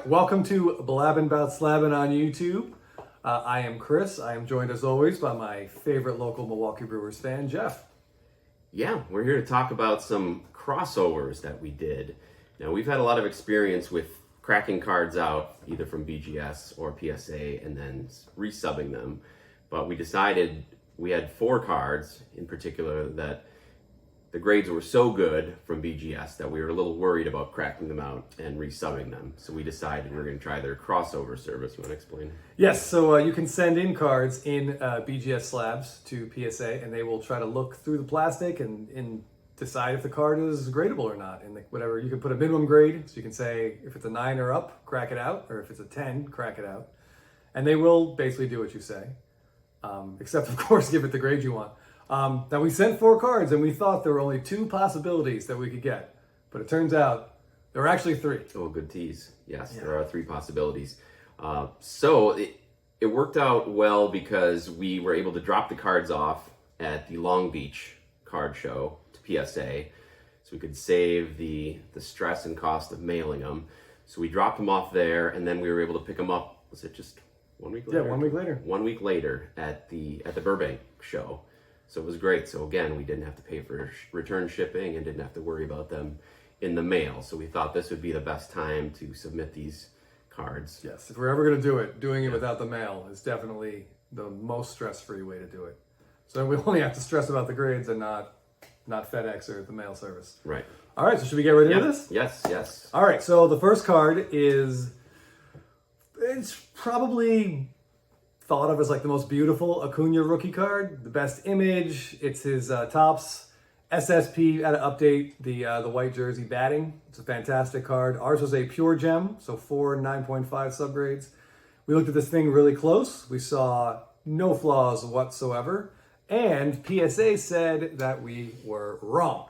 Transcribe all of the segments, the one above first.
right, welcome to Blabbin' About Slabbin' on YouTube. I am Chris. I am joined as always by my favorite local Milwaukee Brewers fan, Jeff. Yeah, we're here to talk about some crossovers that we did. Now, we've had a lot of experience with cracking cards out, either from BGS or PSA, and then resubbing them. But we decided we had 4 cards in particular that the grades were so good from BGS that we were a little worried about cracking them out and resubbing them. So we decided we were going to try their crossover service. You want to explain? Yes, so you can send in cards in BGS Slabs to PSA, and they will try to look through the plastic and decide if the card is gradable or not. And whatever, you can put a minimum grade, so you can say if it's a 9 or up, crack it out, or if it's a 10, crack it out. And they will basically do what you say, except of course give it the grade you want. Now we sent 4 cards and we thought there were only 2 possibilities that we could get, but it turns out there were actually 3. Oh, good tease. Yes, yeah. There are 3 possibilities. So it worked out well because we were able to drop the cards off at the Long Beach card show to PSA, so we could save the stress and cost of mailing them. So we dropped them off there, and then we were able to pick them up. Was it just 1 week later? Yeah, 1 week later. 1 week later at the Burbank show. So it was great. So again, we didn't have to pay for return shipping and didn't have to worry about them in the mail. So we thought this would be the best time to submit these cards. Yes, if we're ever going to do it, doing it without the mail is definitely the most stress-free way to do it. So we only have to stress about the grades and not FedEx or the mail service. Right. All right, so should we get right into this? Yes. All right, so the first card it's probably thought of as like the most beautiful Acuna rookie card, the best image. It's his Topps SSP had to update the white jersey batting. It's a fantastic card. Ours was a pure gem, so 4 9.5 subgrades. We looked at this thing really close. We saw no flaws whatsoever, and PSA said that we were wrong.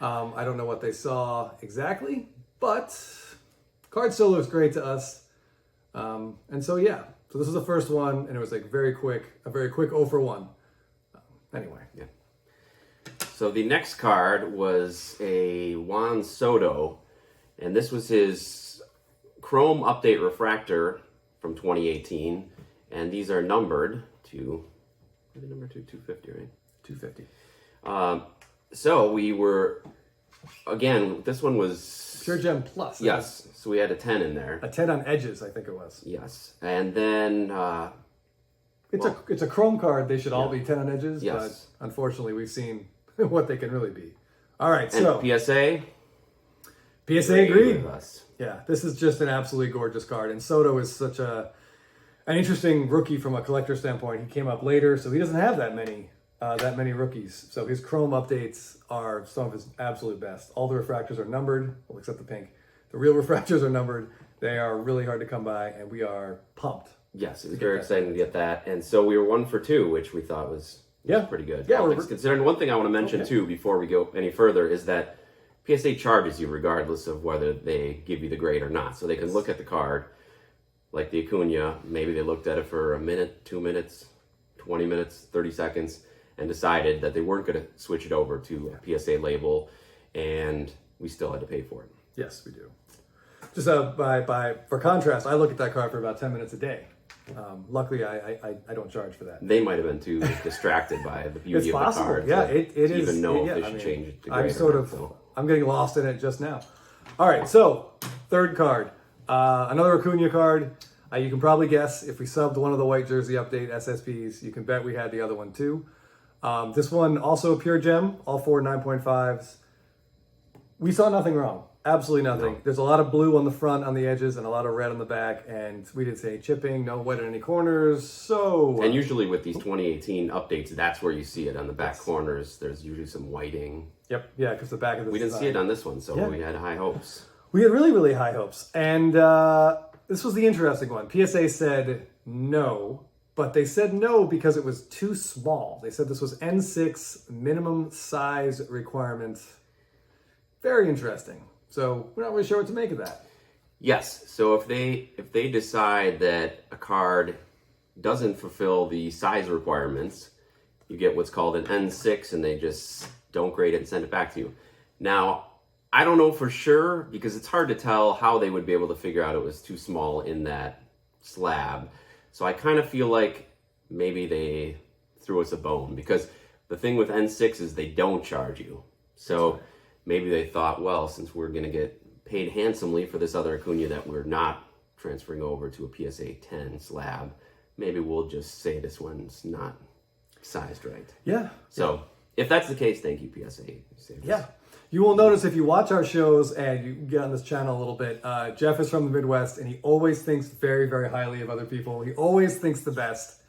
I don't know what they saw exactly, but card still looks great to us. And so yeah. So this was the first one, and it was like a very quick 0 for 1. Anyway. Yeah. So the next card was a Juan Soto, and this was his Chrome Update Refractor from 2018, and these are numbered to, number 250, right? 250. So we were, again, this one was Pure Gem Plus. Yes. So we had a 10 in there. A 10 on edges, I think it was. Yes. And then it's a chrome card. They should all be 10 on edges, yes. But unfortunately we've seen what they can really be. All right, and so PSA agreed. Yeah, this is just an absolutely gorgeous card. And Soto is such an interesting rookie from a collector standpoint. He came up later, so he doesn't have that many rookies. So his Chrome updates are some of his absolute best. All the refractors are numbered, well, except the pink. The real refractors are numbered. They are really hard to come by, and we are pumped. Yes, it was very exciting to get that. And so we were 1 for 2, which we thought was pretty good. Yeah, considering one thing I want to mention too before we go any further is that PSA charges you regardless of whether they give you the grade or not. So they can look at the card, like the Acuna, maybe they looked at it for a minute, 2 minutes, 20 minutes, 30 seconds, and decided that they weren't going to switch it over to a PSA label, and we still had to pay for it. Yes, we do. Just for contrast, I look at that card for about 10 minutes a day. Luckily, I don't charge for that. They might have been too distracted by the beauty of the card. Yeah, it is. Even know if they should change the grade. I'm getting lost in it just now. All right, so third card, another Acuna card. You can probably guess if we subbed one of the white jersey update SSPs. You can bet we had the other one too. This one also a pure gem, all 4 9.5s. We saw nothing wrong. Absolutely nothing. No. There's a lot of blue on the front, on the edges, and a lot of red on the back, and we didn't see any chipping, no wet in any corners, so... And usually with these 2018 updates, that's where you see it on the back corners. There's usually some whiting. Yep, yeah, because the back of the We didn't see it on this one, so we had high hopes. We had really, really high hopes, and this was the interesting one. PSA said no, but they said no because it was too small. They said this was N6 minimum size requirement. Very interesting. So we're not really sure what to make of that. Yes. So if they decide that a card doesn't fulfill the size requirements, you get what's called an N6, and they just don't grade it and send it back to you. Now, I don't know for sure because it's hard to tell how they would be able to figure out it was too small in that slab. So I kind of feel like maybe they threw us a bone because the thing with N6 is they don't charge you. So maybe they thought, well, since we're going to get paid handsomely for this other Acuna that we're not transferring over to a PSA 10 slab, maybe we'll just say this one's not sized right. Yeah. So if that's the case, thank you, PSA. Yeah. You will notice if you watch our shows and you get on this channel a little bit, Jeff is from the Midwest and he always thinks very, very highly of other people. He always thinks the best.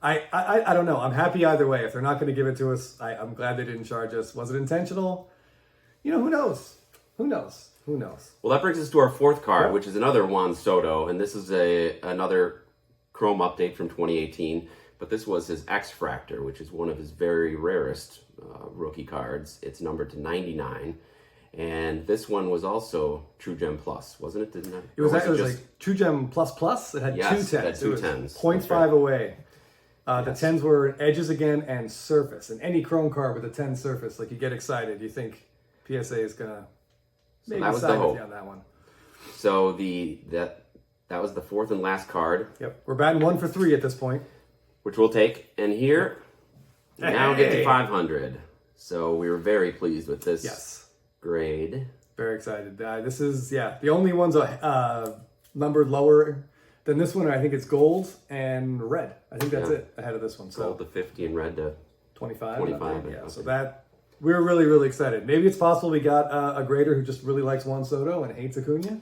I don't know. I'm happy either way. If they're not going to give it to us, I'm glad they didn't charge us. Was it intentional? You know, who knows? Who knows? Who knows? Well, that brings us to our fourth card, which is another Juan Soto, and this is another Chrome update from 2018. But this was his X-Fractor, which is one of his very rarest rookie cards. It's numbered to 99. And this one was also True Gem Plus, wasn't it? Didn't it? It was like True Gem Plus Plus. It had two 10s. It had two 10s. 0.5 right. away. The 10s were edges again and surface. And any Chrome card with a 10 surface, like you get excited. You think PSA is going to maybe side with you on that one. So that was the fourth and last card. Yep. We're batting 1 for 3 at this point. Which we'll take. And here, we now get to 500. So we were very pleased with this grade. Very excited. This is, the only ones numbered lower than this one. I think it's gold and red. I think that's it ahead of this one. So gold to 50 and red to 25. 25. Yeah, so that, we're really, really excited. Maybe it's possible we got a grader who just really likes Juan Soto and hates Acuna.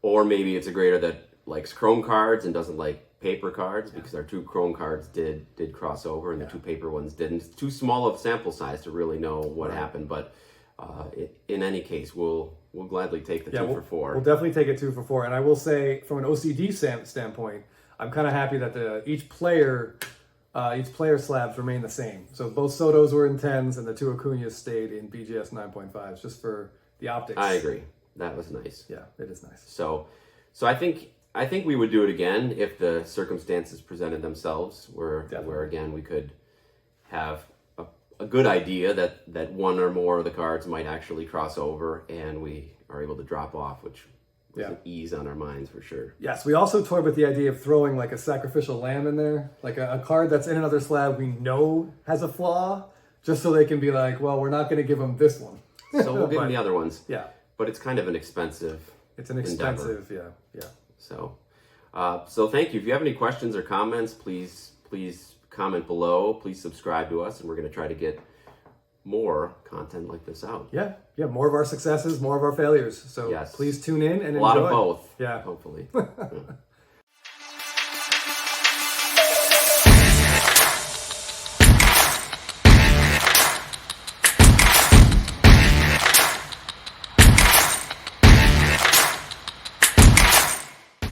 Or maybe it's a grader that likes Chrome cards and doesn't like paper cards because our 2 Chrome cards did cross over and the 2 paper ones didn't. It's too small of sample size to really know what happened, but in any case, we'll gladly take the 2 for 4. We'll definitely take it 2 for 4. And I will say, from an OCD standpoint, I'm kind of happy that each player slabs remain the same. So both Sotos were in 10s and the 2 Acunas stayed in BGS 9.5s just for the optics. I agree. That was nice. Yeah, it is nice. So I think we would do it again if the circumstances presented themselves where again we could have a good idea that one or more of the cards might actually cross over and we are able to drop off, which was an ease on our minds for sure. Yes, we also toyed with the idea of throwing like a sacrificial lamb in there, like a card that's in another slab we know has a flaw, just so they can be like, well, we're not going to give them this one. So we'll give them the other ones. Yeah. But it's kind of an expensive expensive, endeavor. Yeah. So thank you. If you have any questions or comments, please comment below. Please subscribe to us, and we're going to try to get more content like this out. Yeah, more of our successes, more of our failures. So please tune in and enjoy. A lot of both. Yeah, hopefully. Yeah.